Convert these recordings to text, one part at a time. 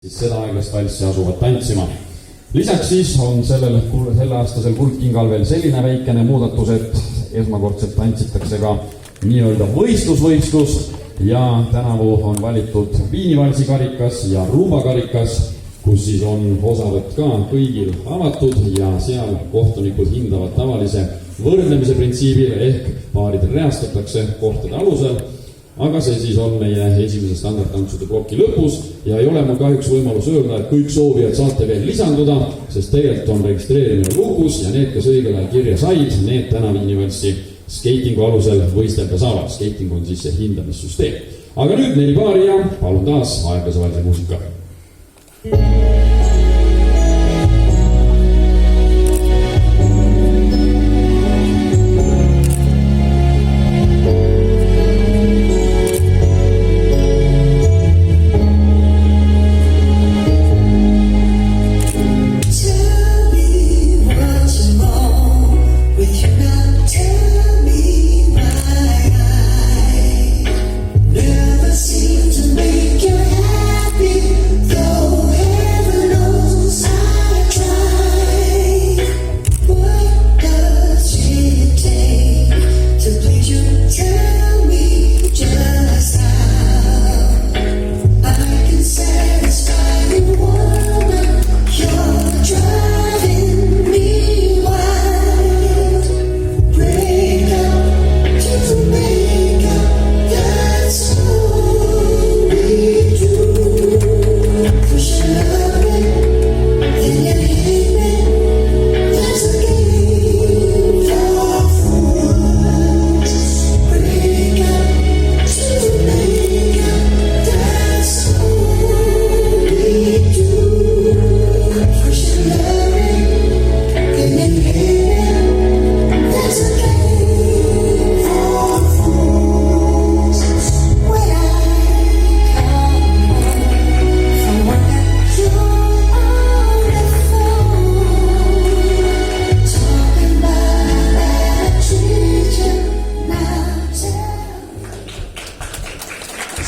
siis seda aeglast valssi asuvad tantsima. Lisaks siis on selle aastasel Kuldkingal veel selline väikene muudatus, et esmakordselt tantsitakse ka nii-öelda võistlus ja tänavu on valitud Viinivalsi karikas ja Rumba karikas, kus siis on osavõtt ka kõigil avatud ja seal kohtunikud hindavad tavalise võrdlemise printsiibil ehk paarid reastatakse kohtade alusel. Aga see siis on meie esimese standardtantsude ploki lõpus ja ei ole mul kahjuks võimalus öelda, et kõik soovijad saate veel lisanduda, sest tegelikult on registreerimine lukus ja need, kes õigel ajal kirja said, need täna Viinivalsi skeitingu alusel võistelda saavad. Skeiting on siis see hindamissüsteem. Aga nüüd 4 paari ja palun taas aeglase valsi muusika.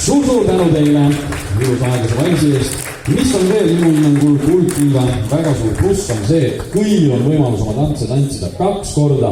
Suur tänu teile ilusa aeglase valsi eest. Mis on veel minu hinnangul Kuldkinga väga suur pluss on see, et kõigil on võimalus oma tantse tantsida 2 korda